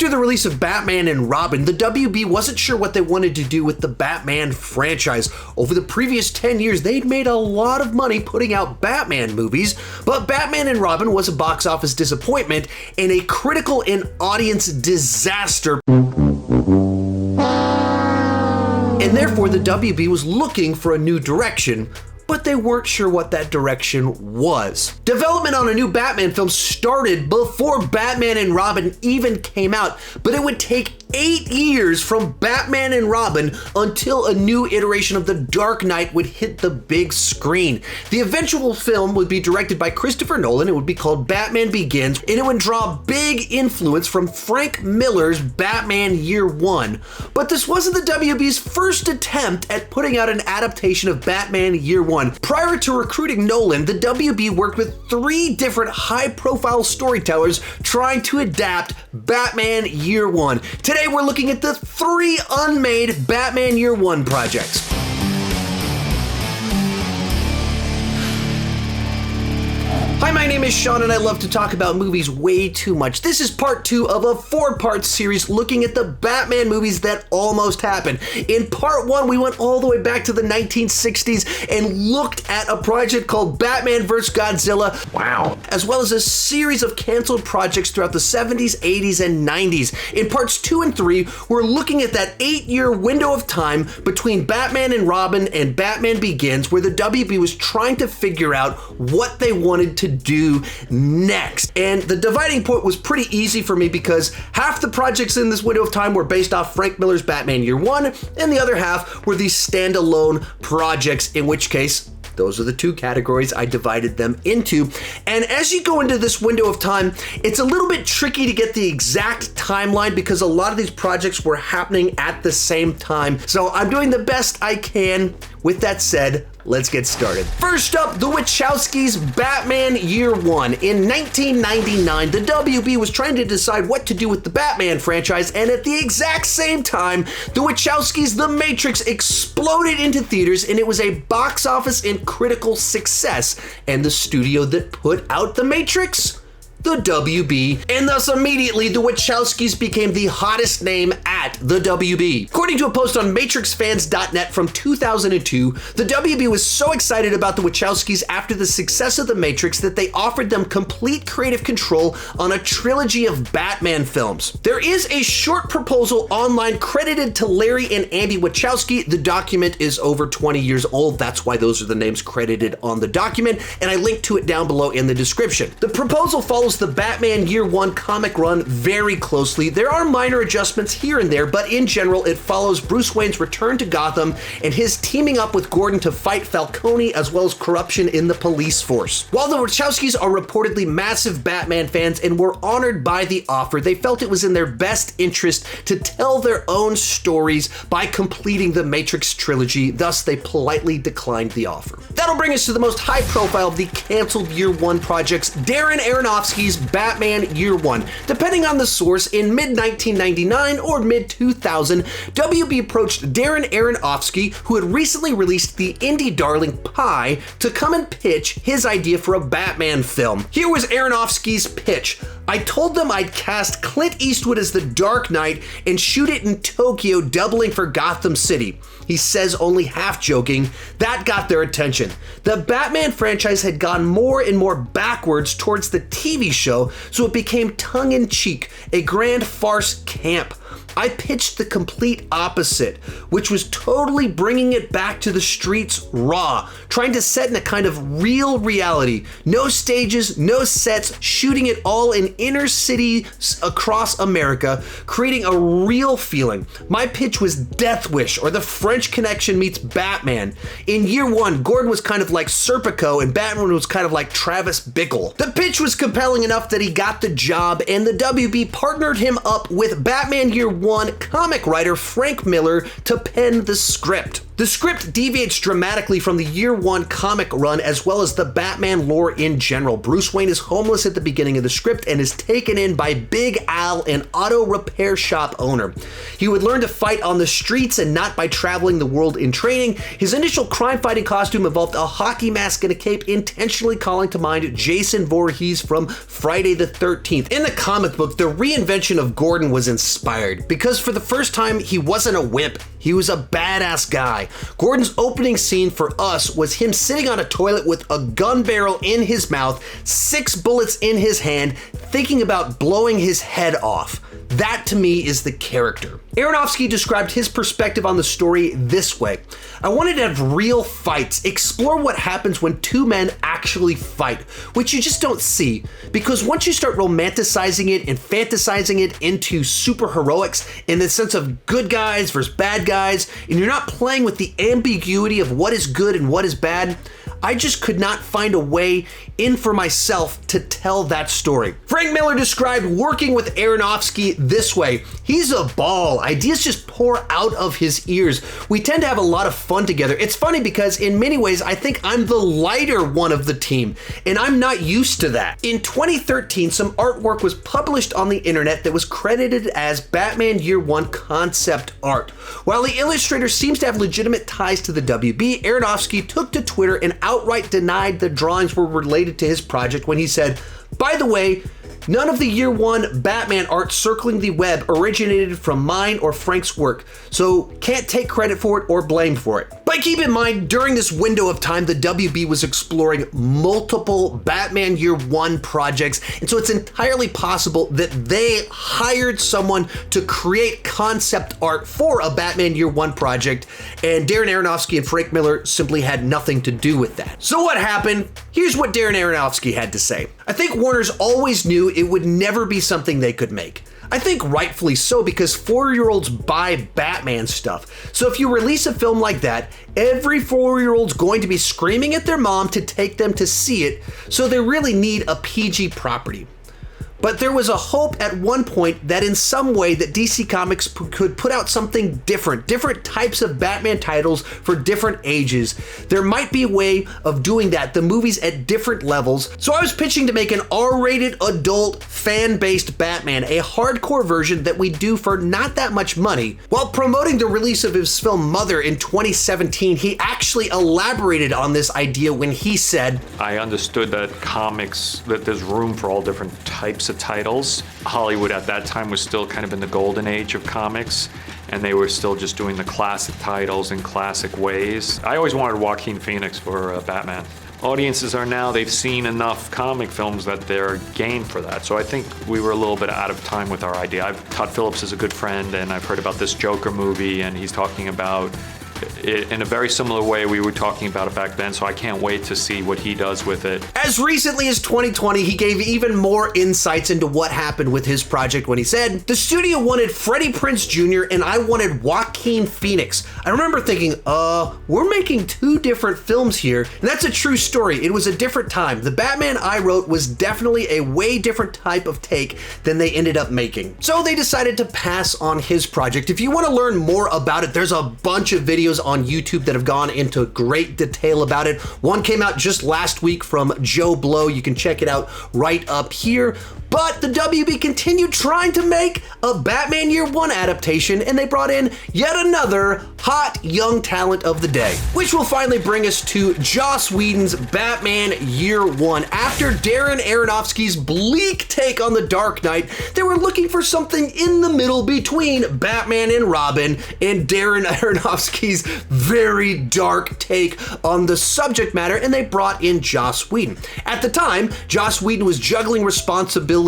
After the release of Batman and Robin, the WB wasn't sure what they wanted to do with the Batman franchise. Over the previous 10 years, they'd made a lot of money putting out Batman movies, but Batman and Robin was a box office disappointment and a critical and audience disaster. And therefore, the WB was looking for a new direction, but they weren't sure what that direction was. Development on a new Batman film started before Batman and Robin even came out, but it would take 8 years from Batman and Robin until a new iteration of The Dark Knight would hit the big screen. The eventual film would be directed by Christopher Nolan. It would be called Batman Begins, and it would draw big influence from Frank Miller's Batman Year One. But this wasn't the WB's first attempt at putting out an adaptation of Batman Year One. Prior to recruiting Nolan, the WB worked with 3 different high-profile storytellers trying to adapt Batman Year One. Today we're looking at the 3 unmade Batman Year One projects. Hi, my name is Sean and I love to talk about movies way too much. This is part 2 of a 4-part series looking at the Batman movies that almost happened. In part 1, we went all the way back to the 1960s and looked at a project called Batman vs. Godzilla. Wow. As well as a series of canceled projects throughout the 70s, 80s, and 90s. In parts 2 and 3, we're looking at that 8-year window of time between Batman and Robin and Batman Begins, where the WB was trying to figure out what they wanted to do next. And the dividing point was pretty easy for me because half the projects in this window of time were based off Frank Miller's Batman Year One, and the other half were these standalone projects, in which case those are the 2 categories I divided them into. And as you go into this window of time, it's a little bit tricky to get the exact timeline because a lot of these projects were happening at the same time. So I'm doing the best I can. With that said, let's get started. First up, the Wachowskis' Batman Year One. In 1999, the WB was trying to decide what to do with the Batman franchise, and at the exact same time, the Wachowskis' The Matrix exploded into theaters, and it was a box office and critical success. And the studio that put out The Matrix? The WB, and thus immediately the Wachowskis became the hottest name at the WB. According to a post on MatrixFans.net from 2002, the WB was so excited about the Wachowskis after the success of The Matrix that they offered them complete creative control on a trilogy of Batman films. There is a short proposal online credited to Larry and Andy Wachowski. The document is over 20 years old. That's why those are the names credited on the document, and I linked to it down below in the description. The proposal follows the Batman Year One comic run very closely. There are minor adjustments here and there, but in general, it follows Bruce Wayne's return to Gotham and his teaming up with Gordon to fight Falcone, as well as corruption in the police force. While the Wachowskis are reportedly massive Batman fans and were honored by the offer, they felt it was in their best interest to tell their own stories by completing the Matrix trilogy, thus they politely declined the offer. That'll bring us to the most high profile of the canceled Year One projects, Darren Aronofsky's Batman Year One. Depending on the source, in mid-1999 or mid-2000, WB approached Darren Aronofsky, who had recently released the indie darling Pi, to come and pitch his idea for a Batman film. Here was Aronofsky's pitch. I told them I'd cast Clint Eastwood as the Dark Knight and shoot it in Tokyo, doubling for Gotham City. He says, only half joking. That got their attention. The Batman franchise had gone more and more backwards towards the TV show, so it became tongue-in-cheek, a grand farce camp. I pitched the complete opposite, which was totally bringing it back to the streets raw, trying to set in a kind of real reality. No stages, no sets, shooting it all in inner cities across America, creating a real feeling. My pitch was Death Wish, or the French Connection meets Batman. In Year One, Gordon was kind of like Serpico and Batman was kind of like Travis Bickle. The pitch was compelling enough that he got the job, and the WB partnered him up with Batman Year One One comic writer Frank Miller to pen the script. The script deviates dramatically from the Year One comic run as well as the Batman lore in general. Bruce Wayne is homeless at the beginning of the script and is taken in by Big Al, an auto repair shop owner. He would learn to fight on the streets and not by traveling the world in training. His initial crime-fighting costume involved a hockey mask and a cape, intentionally calling to mind Jason Voorhees from Friday the 13th. In the comic book, the reinvention of Gordon was inspired because for the first time, he wasn't a wimp. He was a badass guy. Gordon's opening scene for us was him sitting on a toilet with a gun barrel in his mouth, 6 bullets in his hand, thinking about blowing his head off. That to me is the character. Aronofsky described his perspective on the story this way. I wanted to have real fights, explore what happens when two men actually fight, which you just don't see, because once you start romanticizing it and fantasizing it into superheroics in the sense of good guys versus bad guys, and you're not playing with the ambiguity of what is good and what is bad, I just could not find a way in for myself to tell that story. Frank Miller described working with Aronofsky this way. He's a ball. Ideas just pour out of his ears. We tend to have a lot of fun together. It's funny because in many ways, I think I'm the lighter one of the team, and I'm not used to that. In 2013, some artwork was published on the internet that was credited as Batman Year One concept art. While the illustrator seems to have legitimate ties to the WB, Aronofsky took to Twitter and outright denied the drawings were related to his project when he said, "By the way, none of the Year One Batman art circling the web originated from mine or Frank's work, so can't take credit for it or blame for it." But keep in mind, during this window of time, the WB was exploring multiple Batman Year One projects, and so it's entirely possible that they hired someone to create concept art for a Batman Year One project, and Darren Aronofsky and Frank Miller simply had nothing to do with that. So what happened? Here's what Darren Aronofsky had to say. "I think Warner's always knew it would never be something they could make. I think rightfully so, because 4-year-olds buy Batman stuff. So if you release a film like that, every 4-year-old's going to be screaming at their mom to take them to see it, so they really need a PG property. But there was a hope at one point that in some way that DC Comics could put out something different types of Batman titles for different ages. There might be a way of doing that, the movies at different levels. So I was pitching to make an R-rated adult fan-based Batman, a hardcore version that we do for not that much money." While promoting the release of his film Mother in 2017, he actually elaborated on this idea when he said, "I understood that comics, that there's room for all different types of titles. Hollywood at that time was still kind of in the golden age of comics, and they were still just doing the classic titles in classic ways. I always wanted Joaquin Phoenix for Batman. Audiences are now, they've seen enough comic films that they're game for that. So I think we were a little bit out of time with our idea. Todd Phillips is a good friend, and I've heard about this Joker movie, and he's talking about it in a very similar way we were talking about it back then, so I can't wait to see what he does with it." As recently as 2020, he gave even more insights into what happened with his project when he said, "The studio wanted Freddie Prinze Jr. and I wanted Joaquin Phoenix. I remember thinking, we're making 2 different films here." And that's a true story. It was a different time. The Batman I wrote was definitely a way different type of take than they ended up making. So they decided to pass on his project. If you want to learn more about it, there's a bunch of videos on YouTube that have gone into great detail about it. One came out just last week from Joe Blow. You can check it out right up here. But the WB continued trying to make a Batman Year One adaptation, and they brought in yet another hot young talent of the day. Which will finally bring us to Joss Whedon's Batman Year One. After Darren Aronofsky's bleak take on The Dark Knight, they were looking for something in the middle between Batman and Robin and Darren Aronofsky's very dark take on the subject matter, and they brought in Joss Whedon. At the time, Joss Whedon was juggling responsibilities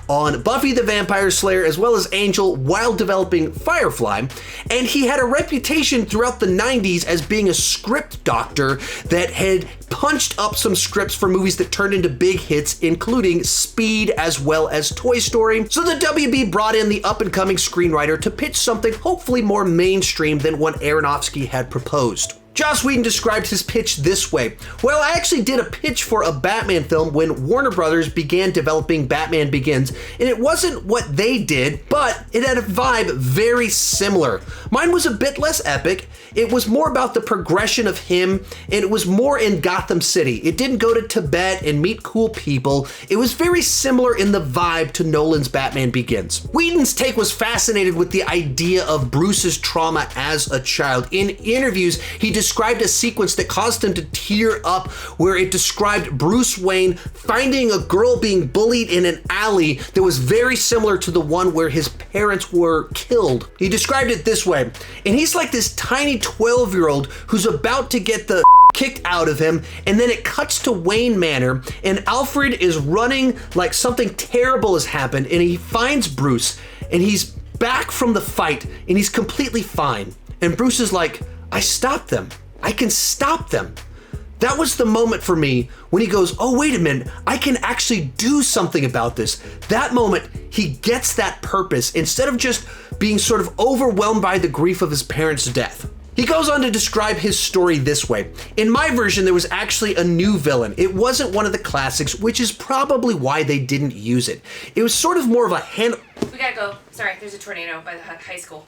on Buffy the Vampire Slayer as well as Angel while developing Firefly, and he had a reputation throughout the 90s as being a script doctor that had punched up some scripts for movies that turned into big hits, including Speed as well as Toy Story. So the WB brought in the up-and-coming screenwriter to pitch something hopefully more mainstream than what Aronofsky had proposed. Joss Whedon described his pitch this way. Well, I actually did a pitch for a Batman film when Warner Brothers began developing Batman Begins, and it wasn't what they did, but it had a vibe very similar. Mine was a bit less epic. It was more about the progression of him, and it was more in Gotham City. It didn't go to Tibet and meet cool people. It was very similar in the vibe to Nolan's Batman Begins. Whedon's take was fascinated with the idea of Bruce's trauma as a child. In interviews, he described a sequence that caused him to tear up, where it described Bruce Wayne finding a girl being bullied in an alley that was very similar to the one where his parents were killed. He described it this way, and he's like this tiny 12-year-old who's about to get the kicked out of him, and then it cuts to Wayne Manor, and Alfred is running like something terrible has happened, and he finds Bruce, and he's back from the fight, and he's completely fine. And Bruce is like, I stopped them. I can stop them. That was the moment for me when he goes, oh, wait a minute, I can actually do something about this. That moment, he gets that purpose instead of just being sort of overwhelmed by the grief of his parents' death. He goes on to describe his story this way. In my version, there was actually a new villain. It wasn't one of the classics, which is probably why they didn't use it. It was sort of more of a hand... We gotta go. Sorry, there's a tornado by the high school.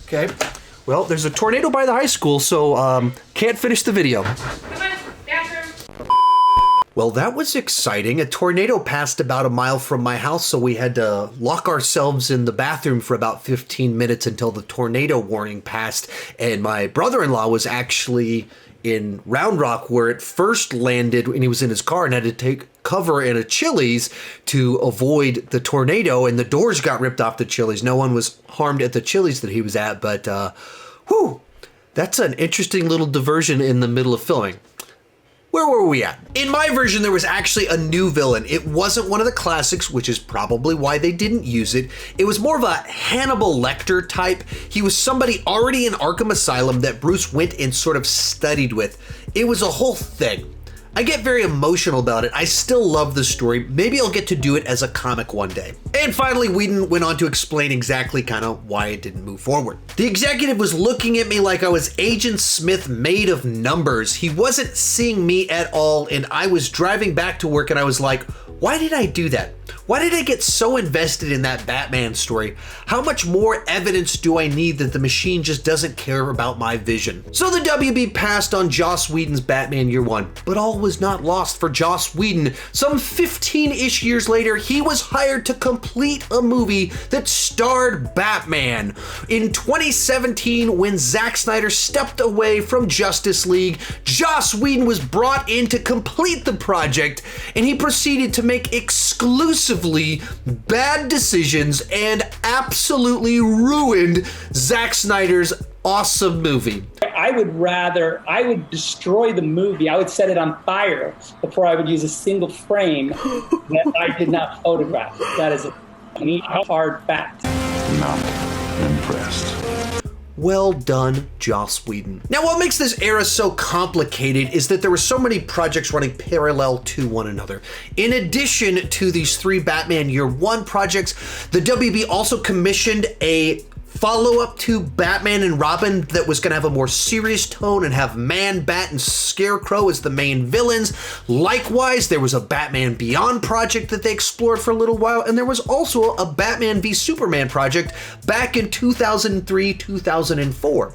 Okay. Well, there's a tornado by the high school, so can't finish the video. Come on, bathroom. Well, that was exciting. A tornado passed about a mile from my house, so we had to lock ourselves in the bathroom for about 15 minutes until the tornado warning passed. And my brother-in-law was actually in Round Rock, where it first landed, and he was in his car and had to take cover in a Chili's to avoid the tornado, and the doors got ripped off the Chili's. No one was harmed at the Chili's that he was at, but whew, that's an interesting little diversion in the middle of filming. Where were we at? In my version, there was actually a new villain. It wasn't one of the classics, which is probably why they didn't use it. It was more of a Hannibal Lecter type. He was somebody already in Arkham Asylum that Bruce went and sort of studied with. It was a whole thing. I get very emotional about it. I still love the story. Maybe I'll get to do it as a comic one day. And finally, Whedon went on to explain exactly kind of why it didn't move forward. The executive was looking at me like I was Agent Smith made of numbers. He wasn't seeing me at all, and I was driving back to work and I was like, why did I do that? Why did I get so invested in that Batman story? How much more evidence do I need that the machine just doesn't care about my vision? So the WB passed on Joss Whedon's Batman Year One, but all was not lost for Joss Whedon. Some 15-ish years later, he was hired to complete a movie that starred Batman. In 2017, when Zack Snyder stepped away from Justice League, Joss Whedon was brought in to complete the project, and he proceeded to make exclusively bad decisions and absolutely ruined Zack Snyder's awesome movie. I would destroy the movie. I would set it on fire before I would use a single frame that I did not photograph. That is a hard fact. Not impressed. Well done, Joss Whedon. Now, what makes this era so complicated is that there were so many projects running parallel to one another. In addition to these 3 Batman Year One projects, the WB also commissioned a follow-up to Batman and Robin that was going to have a more serious tone and have Man-Bat and Scarecrow as the main villains. Likewise, there was a Batman Beyond project that they explored for a little while, and there was also a Batman v Superman project back in 2003, 2004.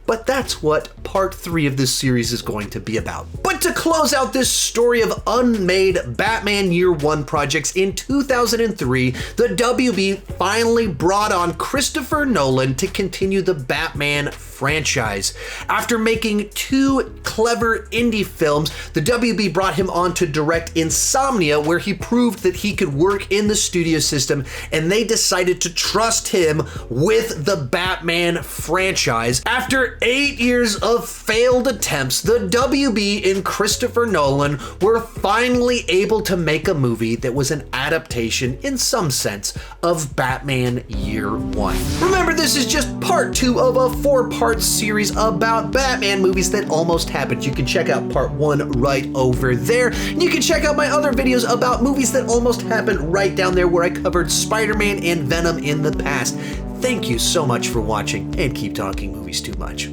But that's what part 3 of this series is going to be about. But to close out this story of unmade Batman Year One projects, in 2003, the WB finally brought on Christopher Nolan to continue the Batman franchise. After making 2 clever indie films, the WB brought him on to direct Insomnia, where he proved that he could work in the studio system, and they decided to trust him with the Batman franchise. After 8 years of failed attempts, the WB and Christopher Nolan were finally able to make a movie that was an adaptation, in some sense, of Batman Year One. Remember, this is just part 2 of a 4-part series about Batman movies that almost happened. You can check out part 1 right over there. And you can check out my other videos about movies that almost happened right down there, where I covered Spider-Man and Venom in the past. Thank you so much for watching, and keep talking movies too much.